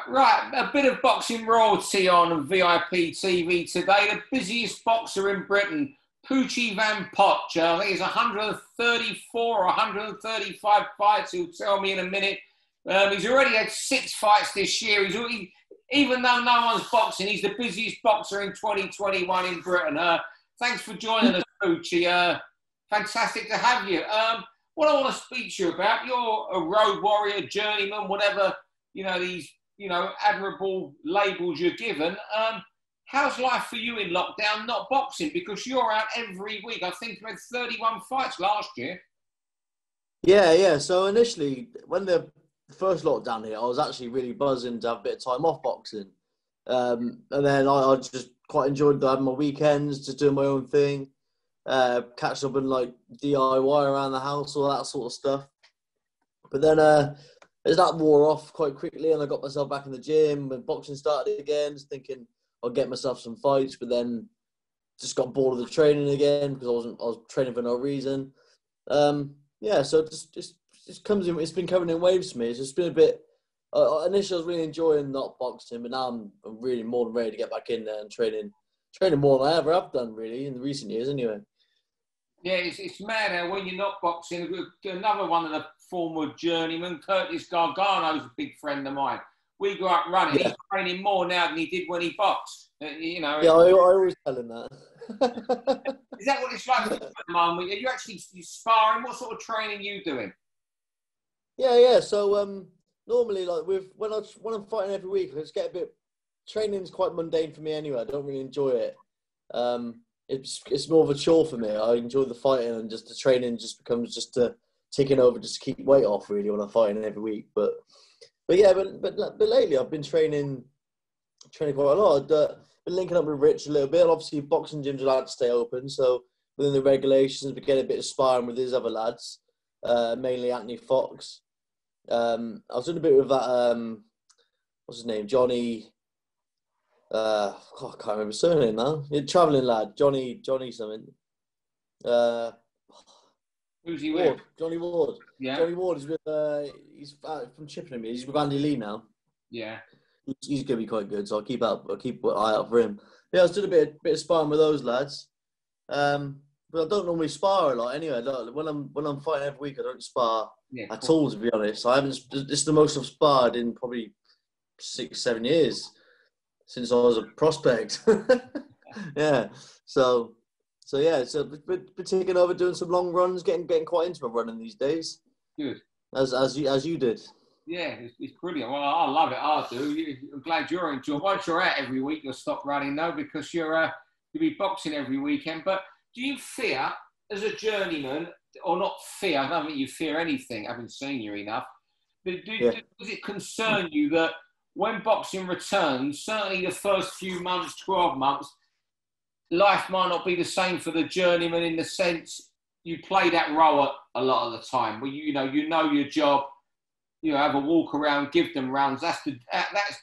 Right, a bit of boxing royalty on VIP TV today. The busiest boxer in Britain, Poochie Van Potch. I think he's 134 or 135 fights. He'll tell me in a minute. He's already had 6 fights this year. Even though no one's boxing, he's the busiest boxer in 2021 in Britain. Thanks for joining us, Poochie. Fantastic to have you. What I want to speak to you about, you're a road warrior, journeyman, whatever, these admirable labels you're given. How's life for you in lockdown, not boxing? Because you're out every week. I think you had 31 fights last year. Yeah. So initially, when the first lockdown hit, I was actually really buzzing to have a bit of time off boxing. And then I just quite enjoyed having my weekends, just doing my own thing, catch up and like DIY around the house, all that sort of stuff. But then as that wore off quite quickly and I got myself back in the gym and boxing started again, just thinking I'll get myself some fights, but then just got bored of the training again because I was training for no reason. So it just comes in, it's been coming in waves for me. It's just been a bit, initially I was really enjoying not boxing, but now I'm really more than ready to get back in there and training more than I ever have done really in the recent years anyway. Yeah, it's mad how when you're not boxing, another one of the former journeymen, Curtis Gargano's a big friend of mine. We grew up running. Yeah. He's training more now than he did when he boxed. Yeah, I always tell him that. Is that what it's like at the moment? Are you actually sparring? What sort of training are you doing? Yeah. So normally, like when I'm fighting every week, I just get a bit. Training's quite mundane for me anyway. I don't really enjoy it. It's more of a chore for me. I enjoy the fighting, and just the training just becomes just ticking over just to keep weight off really when I'm fighting every week. But lately I've been training quite a lot. I've been linking up with Rich a little bit. Obviously, boxing gyms are allowed to stay open, so within the regulations, we get a bit of sparring with his other lads, mainly Anthony Fox. I was doing a bit with that. What's his name? Johnny. I can't remember his surname now. Travelling lad, Johnny something. Who's he Ward, with? Johnny Ward. Yeah. Johnny Ward is with. He's from Chippenham. He's with Andy Lee now. Yeah. He's going to be quite good, so I'll keep an eye out for him. Yeah, I was doing a bit of sparring with those lads. But I don't normally spar a lot anyway. When I'm fighting every week, I don't spar at all. To be honest, I haven't. This is the most I've sparred in probably 6-7 years. Since I was a prospect. Yeah. So we're taking over, doing some long runs, getting quite into my running these days. Good. As you did. Yeah, it's brilliant. Well, I love it. I do. I'm glad you're enjoying. Once you're out every week, you'll stop running though because you'll be boxing every weekend. But do you fear, as a journeyman, or not fear? I don't think you fear anything. I haven't seen you enough. But does it concern you that when boxing returns, certainly the first few months, 12 months, life might not be the same for the journeyman in the sense you play that role a lot of the time where you know your job, have a walk around, give them rounds. That's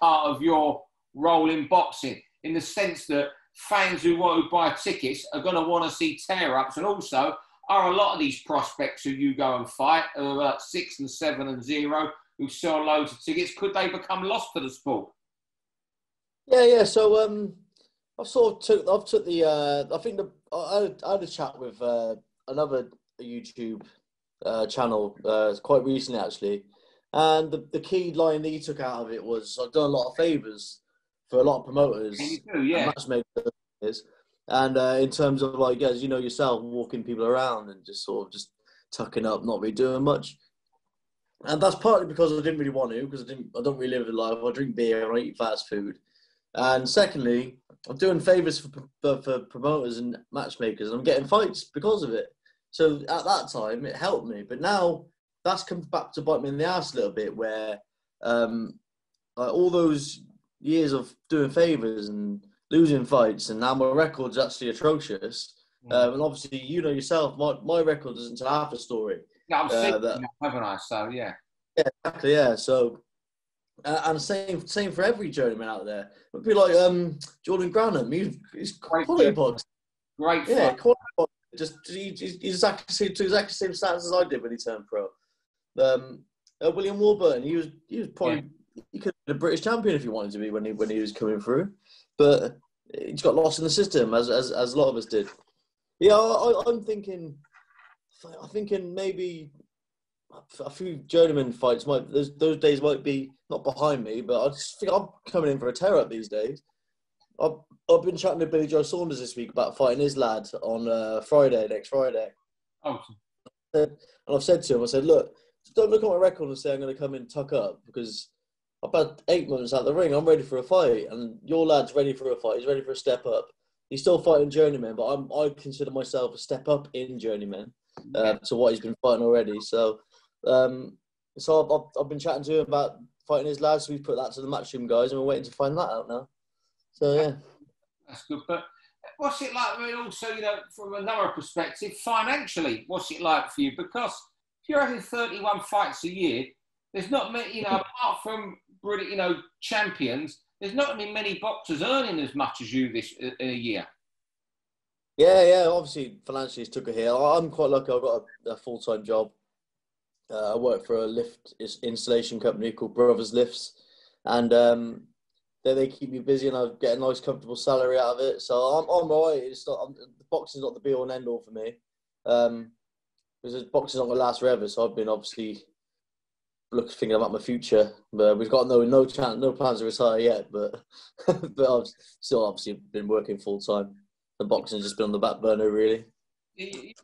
part of your role in boxing in the sense that fans who want to buy tickets are going to want to see tear-ups, and also are a lot of these prospects who you go and fight who are like 6 and 7 and 0 who sell loads of tickets, could they become lost to the sport? Yeah. So I had a chat with another YouTube channel quite recently actually, and the key line that he took out of it was I've done a lot of favours for a lot of promoters, and you do, yeah, and matchmakers, and in terms of like as you know yourself, walking people around and just sort of just tucking up, not really doing much. And that's partly because I didn't really want to, because I don't really live a life. I drink beer and I eat fast food. And secondly, I'm doing favours for promoters and matchmakers, and I'm getting fights because of it. So at that time, it helped me. But now that's come back to bite me in the ass a little bit, where all those years of doing favours and losing fights, and now my record's actually atrocious. And obviously, you know yourself, my record doesn't tell half the story. Yeah, I've seen that, haven't I? So, yeah. Yeah, exactly, yeah. So, and same for every journeyman out there. It'd be like Jordan Granham. He's quality box. Great fun. Yeah, quality box. He's exactly the same stats as I did when he turned pro. William Warburton. He was probably he could have been a British champion if he wanted to be when he was coming through, but he just got lost in the system as a lot of us did. Yeah, I'm thinking maybe a few journeyman fights those days might be not behind me, but I just think I'm coming in for a tear up these days. I've been chatting to Billy Joe Saunders this week about fighting his lad on next Friday. Oh. And I've said to him, I said, look, don't look at my record and say I'm going to come in and tuck up, because I've had 8 months out the ring. I'm ready for a fight, and your lad's ready for a fight. He's ready for a step up. He's still fighting journeyman, but I consider myself a step up in journeyman to what he's been fighting already. So, I've been chatting to him about fighting his lad. So we've put that to the Matchroom guys, and we're waiting to find that out now. So yeah, that's good. But what's it like? I mean, also, from another perspective, financially, what's it like for you? Because if you're having 31 fights a year, there's not many, apart from champions, there's not many boxers earning as much as you this in a year. Yeah. Obviously, financially, it's took a hit. I'm quite lucky. I've got a full-time job. I work for a lift installation company called Brothers Lifts, and they keep me busy, and I get a nice, comfortable salary out of it. So I'm all right. The boxing's not the be-all and end-all for me, because boxing's not going to last forever. So I've been obviously thinking about my future, but we've got no plans to retire yet. But but I've still obviously been working full time. The boxing's just been on the back burner, really.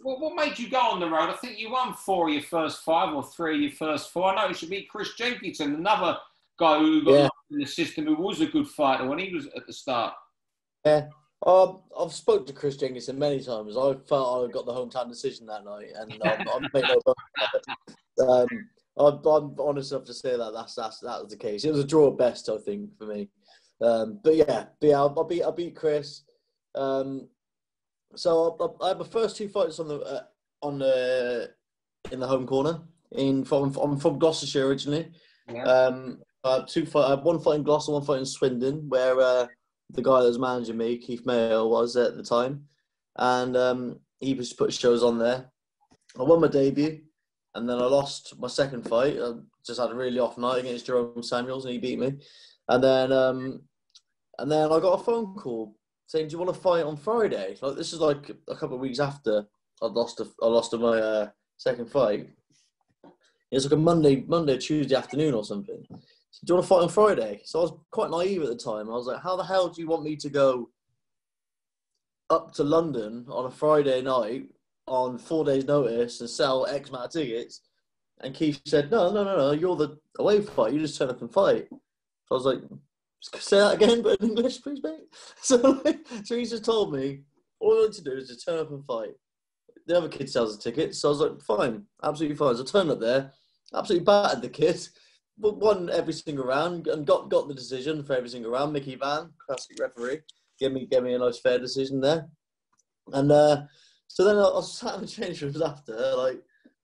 What made you go on the road? I think you won 4 of your first 5 or 3 of your first 4. I know you should beat Chris Jenkinson, another guy who got in the system, who was a good fighter when he was at the start. Yeah. I've spoken to Chris Jenkinson many times. I felt I got the hometown decision that night, and I'm making no bones about it. I'm honest enough to say that was the case. It was a draw at best, I think, for me. But yeah, I beat Chris. So I had my first 2 fights in the home corner. I'm from Gloucestershire originally. Yeah. I had 1 fight in Gloucester, 1 fight in Swindon, where the guy that was managing me, Keith Mayo, was at the time, and he just put shows on there. I won my debut, and then I lost my second fight. I just had a really off night against Jerome Samuels, and he beat me. And then I got a phone call saying, "Do you want to fight on Friday?" Like, this is like a couple of weeks after I lost my second fight. It was like a Monday, Tuesday afternoon or something. So, do you want to fight on Friday? So I was quite naive at the time. I was like, how the hell do you want me to go up to London on a Friday night on 4 days' notice and sell X amount of tickets? And Keith said, no, you're the away fight. You just turn up and fight. So I was like, say that again, but in English, please, mate. So he just told me, all I need to do is just turn up and fight. The other kid sells the tickets. So I was like, fine, absolutely fine. So I turned up there, absolutely battered the kid, won every single round, and got the decision for every single round. Mickey Van, classic referee, gave me a nice fair decision there. And so then I sat in the change rooms after, like,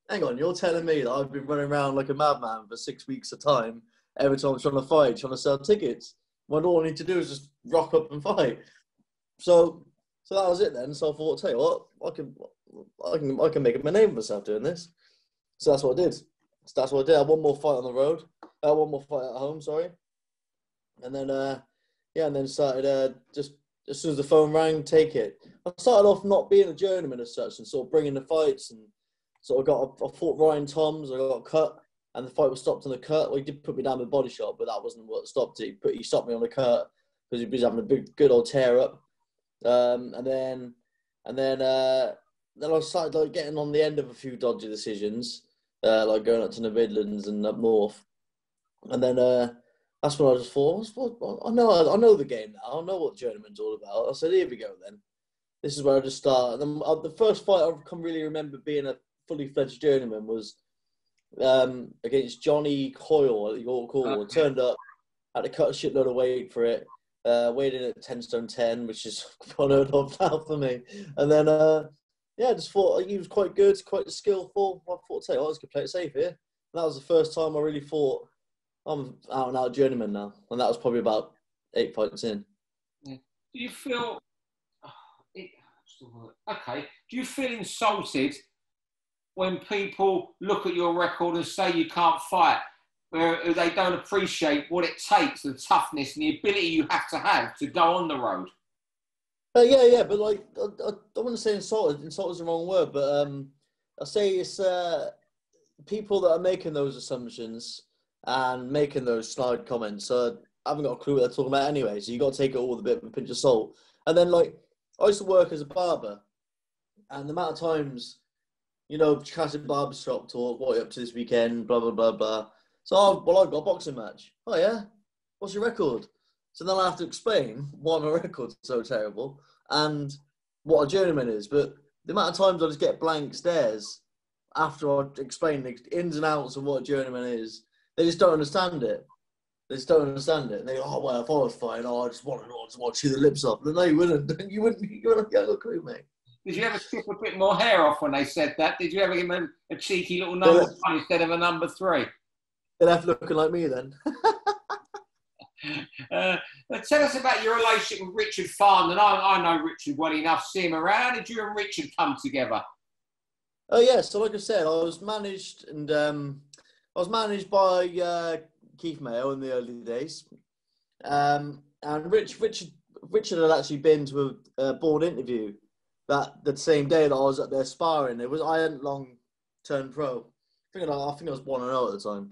hang on, you're telling me that I've been running around like a madman for 6 weeks at a time, every time I'm trying to fight, trying to sell tickets, when all I need to do is just rock up and fight. So that was it then. So I thought, tell you what, I can make my name for myself doing this. So that's what I did. I had 1 more fight on the road. 1 more fight at home, sorry. And then, and then started just as soon as the phone rang, take it. I started off not being a journeyman as such, and sort of bringing the fights, and sort of I fought Ryan Toms. I got cut, and the fight was stopped on the cut. Well, he did put me down with a body shot, but that wasn't what stopped it. He stopped me on the cut because he was having a good old tear up. And then I started like getting on the end of a few dodgy decisions, like going up to the Midlands and up north. And then that's when I just thought, I know the game now. I know what journeyman's all about. I said, here we go then. This is where I just start. And then, the first fight I can really remember being a fully fledged journeyman was against Johnny Coyle at York Hall. Okay. Turned up, had to cut a shitload of weight for it. Weighed in at 10 stone 10, which is unheard of now for me. And then, just thought he was quite good, quite skillful. I thought, I was going to play it safe here. And that was the first time I really thought, I'm out and out journeyman now. And that was probably about 8 fights in. Yeah. Do you feel... Okay. Do you feel insulted when people look at your record and say you can't fight, where they don't appreciate what it takes, the toughness and the ability you have to go on the road. Yeah, but like, I don't want to say insulted. Insult is the wrong word, but I say it's people that are making those assumptions and making those snide comments. I haven't got a clue what they're talking about anyway. So you got to take it all with a bit of a pinch of salt. And then, like, I used to work as a barber, and the amount of times, classic barbershop talk, what are you up to this weekend, blah blah blah blah. So, I've got a boxing match. Oh yeah, what's your record? So then I have to explain why my record's so terrible and what a journeyman is. But the amount of times I just get blank stares after I explain the ins and outs of what a journeyman is, they just don't understand it. They just don't understand it. And they go, oh, well, if I was fighting, I just want to chew the lips off. But no, you wouldn't. You wouldn't get a clue, mate. Did you ever strip a bit more hair off when they said that? Did you ever give them a cheeky little number 1 instead of a number 3? They're left looking like me then. Tell us about your relationship with Richard Farndon. I know Richard well enough, see him around. How did you and Richard come together? Oh yeah, so like I said, I was managed by Keith Mayo in the early days, and Richard had actually been to a board interview that same day that I was up there sparring. I hadn't long turned pro. I think I was 1-0 at the time,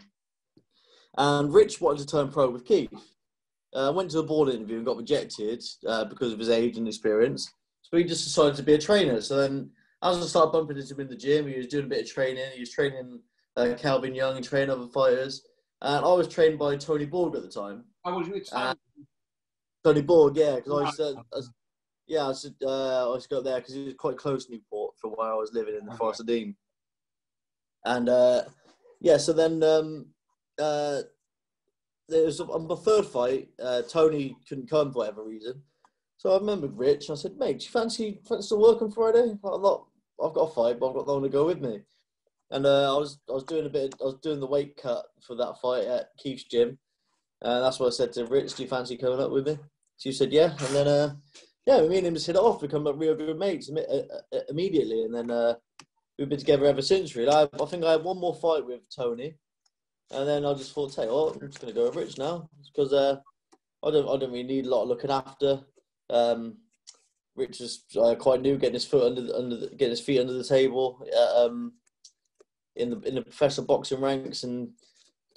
and Rich wanted to turn pro with Keith. Went to a board interview and got rejected because of his age and experience. So he just decided to be a trainer. So then, as I started bumping into him in the gym, he was doing a bit of training. He was training Calvin Young and training other fighters. And I was trained by Tony Borg at the time. I was with Tony. Tony Borg, yeah, because I used to go there because he was quite close to Newport for where I was living in the Forest of Dean. And so then there was on my third fight, Tony couldn't come for whatever reason. So I remembered Rich. I said, mate, do you fancy still working Friday? I've got a fight, but I've got no one to go with me. And I was doing the weight cut for that fight at Keith's gym. And that's what I said to Rich, do you fancy coming up with me? So he said, yeah. And then, me and him just hit it off, become real good mates immediately. And then we've been together ever since, really. I think I had one more fight with Tony. And then I just thought, I'm just going to go with Rich now. Because I don't really need a lot of looking after. Rich is quite new, getting his feet under the table in the professional boxing ranks, and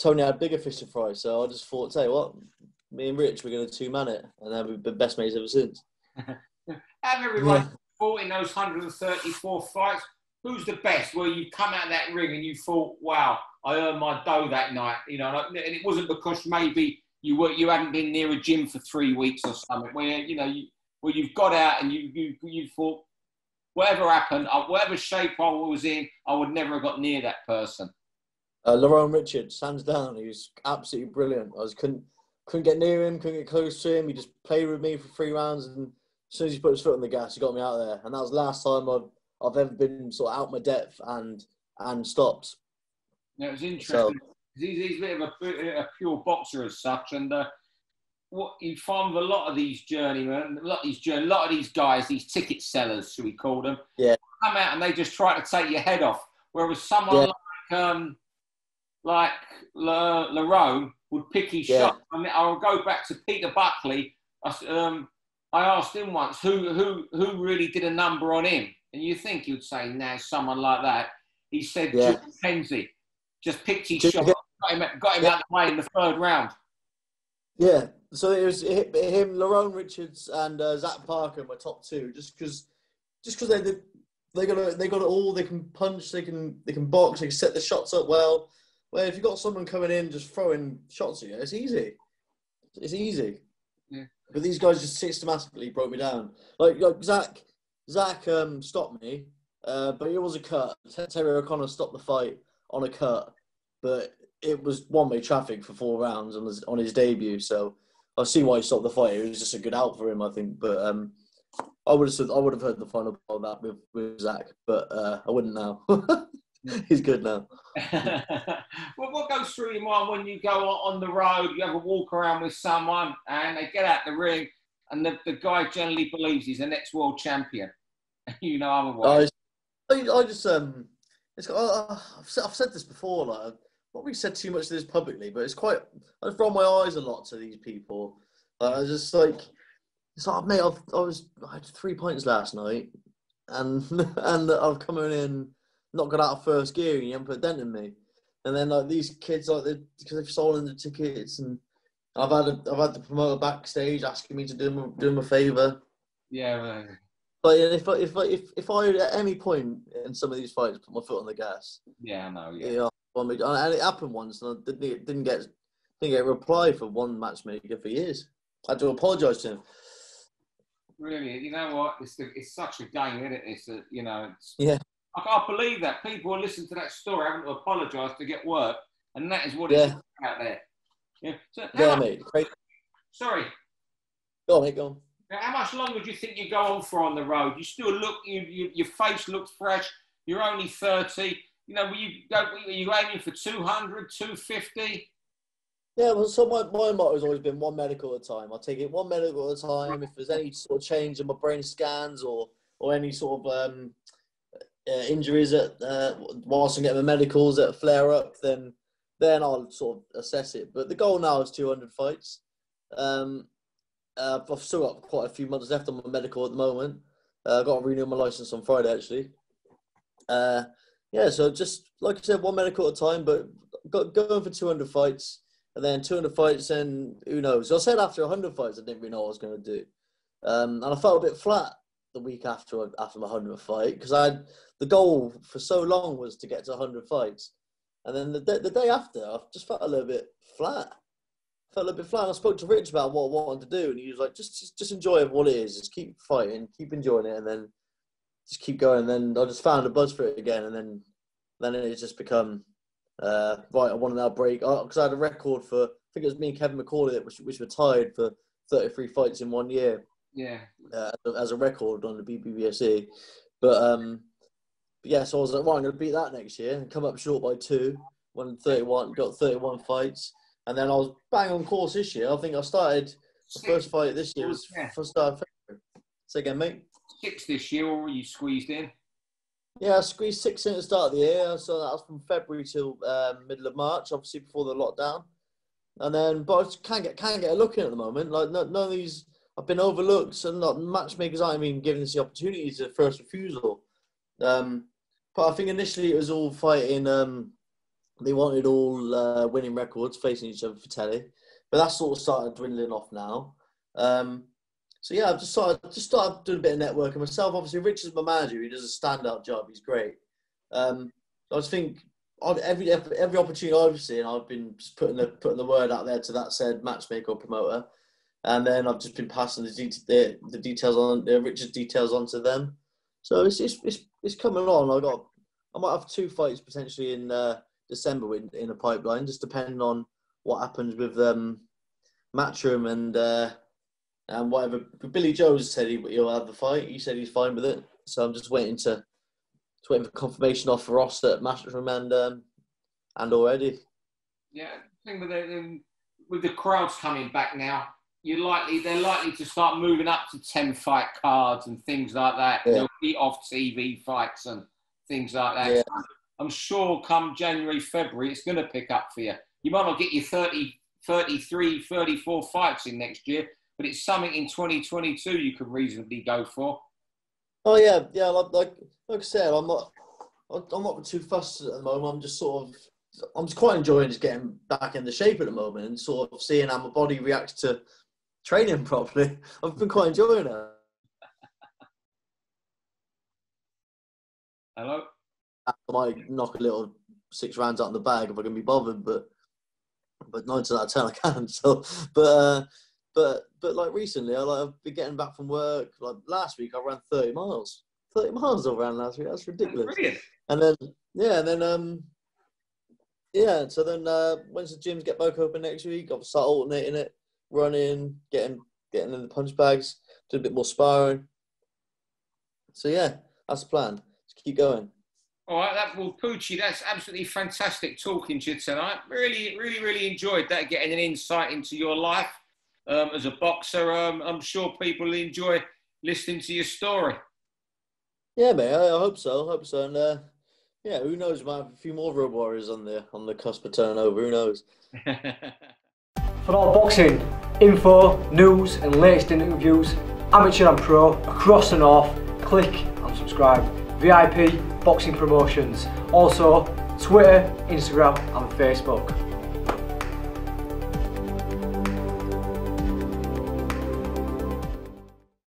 Tony had bigger fish to fry. So I just thought, me and Rich, we're going to two-man it, and then we've been best mates ever since. Have everyone fought in those 134 fights? Who's the best? Where you come out of that ring and you thought, wow, I earned my dough that night, and it wasn't because maybe you hadn't been near a gym for 3 weeks or something, where you've got out and you thought, whatever happened, whatever shape I was in, I would never have got near that person. Lerone Richards, hands down, he was absolutely brilliant. I couldn't get near him, couldn't get close to him. He just played with me for 3 rounds, and as soon as he put his foot on the gas, he got me out there. And that was the last time I've ever been sort of out my depth and stopped. Yeah, it was interesting. He's a bit of a pure boxer as such, and what you find with a lot of these journeymen, a lot of these guys, these ticket sellers, should we call them? Yeah. Come out and they just try to take your head off. Whereas someone like Lerone would pick his shot. I mean, I'll go back to Peter Buckley. I asked him once who really did a number on him, and you think he would say, "Now someone like that." He said, "Jim Mackenzie just picked his shot, got him out of the way in the 3rd round." Yeah. So it was him, Lerone Richards, and Zach Parker, my top 2, just because they got it all. They can punch, they can box, they can set the shots up well. Where if you've got someone coming in just throwing shots at you, it's easy. It's easy. Yeah. But these guys just systematically broke me down. Like Zach stopped me, but it was a cut. Terry O'Connor stopped the fight on a cut, but it was one-way traffic for 4 rounds on his debut. So I see why he stopped the fight. It was just a good out for him, I think. But I would have heard the final part of that with Zach, but I wouldn't now. He's good now. Well, what goes through your mind when you go on the road, you have a walk around with someone and they get out the ring and the guy generally believes he's the next world champion? Otherwise. I just I've said this before. Like, I've not really said too much of this publicly, but it's quite. I've rolled my eyes a lot to these people. I was just like, it's like, mate, I had 3 points last night, and and I've come in, not got out of first gear, and you haven't put a dent in me. And then like these kids, like because they've stolen the tickets, and I've had the promoter backstage asking me to do him a favour. Yeah. Man. But if I at any point in some of these fights put my foot on the gas, Yeah, I know. yeah, and it happened once, and I didn't get a reply for one matchmaker for years. I had to apologise to him. Really, you know what? It's such a game, isn't it? It's Yeah. I can't believe that people will listen to that story having to apologise to get work, and that is what it's out there. Yeah. So Mate. Great. Sorry. Go on, mate. Go on. Now, how much longer do you think you go on for on the road? You still look, your face looks fresh. You're only 30. You know, are you aiming for 200, 250? Yeah, well, so my motto has always been one medical at a time. I'll take it one medical at a time. If there's any sort of change in my brain scans or any sort of injuries whilst I'm getting my medicals that flare up, then I'll sort of assess it. But the goal now is 200 fights. I've still got quite a few months left on my medical at the moment. I've got to renew my license on Friday, actually. So just, like I said, one medical at a time, but going for 200 fights. And then 200 fights, and who knows? I said after 100 fights, I didn't really know what I was going to do. And I felt a bit flat the week after my 100th fight, because the goal for so long was to get to 100 fights. And then the day after, I just felt a little bit flat. I spoke to Rich about what I wanted to do, and he was like, just enjoy what it is. Just keep fighting, keep enjoying it, and then just keep going. And then I just found a buzz for it again, and then it's just become, right, I want to now break. Because I had a record for, I think it was me and Kevin McCauley, which were tied for 33 fights in 1 year. Yeah. As a record on the BBBSE. But yeah, so I was like, right, I'm going to beat that next year and come up short by 2. Won 31, got 31 fights. And then I was bang on course this year. I think I started the first fight this year was first start of February. Say again, mate. 6 this year, or were you squeezed in? Yeah, I squeezed 6 in at the start of the year. So that was from February till middle of March, obviously before the lockdown. And then, but I just can't get a look in at the moment. Like none of these, I've been overlooked, and matchmakers aren't even giving us the opportunity to first refusal. But I think initially it was all fighting. They wanted all winning records facing each other for telly, but that sort of started dwindling off now. So yeah, I've just started doing a bit of networking myself. Obviously, Rich is my manager; he does a standout job. He's great. I just think every opportunity I've seen, I've been just putting the word out there to that said matchmaker or promoter, and then I've just been passing the details on Rich's details on to them. So it's coming on. I might have 2 fights potentially in December in a pipeline, just depending on what happens with Matchroom and whatever. Billy Joe's said he'll have the fight. He said he's fine with it. So I'm just waiting for confirmation off Ross at Matchroom and already. Yeah, I think with the crowds coming back now, they're likely to start moving up to 10 fight cards and things like that. Yeah. There'll be off TV fights and things like that. Yeah. So I'm sure come January, February, it's going to pick up for you. You might not get your 30, 33, 34 fights in next year, but it's something in 2022 you could reasonably go for. Oh yeah. Like I said, I'm not too fussed at the moment. I'm just quite enjoying just getting back in the shape at the moment and sort of seeing how my body reacts to training properly. I've been quite enjoying it. Hello? I might knock a little 6 rounds out in the bag if I can be bothered, but 9 times out of 10 I can. So, but like recently, I've been getting back from work. Like last week, I ran 30 miles. 30 miles I ran last week. That's ridiculous. Brilliant. And then so then once the gyms get back open next week, I'll start alternating it, running, getting in the punch bags, do a bit more sparring. So yeah, that's the plan. Just keep going. All right, Poochie, that's absolutely fantastic talking to you tonight. Really, really, really enjoyed that, getting an insight into your life as a boxer. I'm sure people enjoy listening to your story. Yeah, mate, I hope so. And Yeah, who knows? Might have a few more Road Warriors on the cusp of turnover. Who knows? For all boxing info, news, and latest interviews, amateur and pro across the north, click and subscribe. VIP Boxing Promotions. Also, Twitter, Instagram, and Facebook.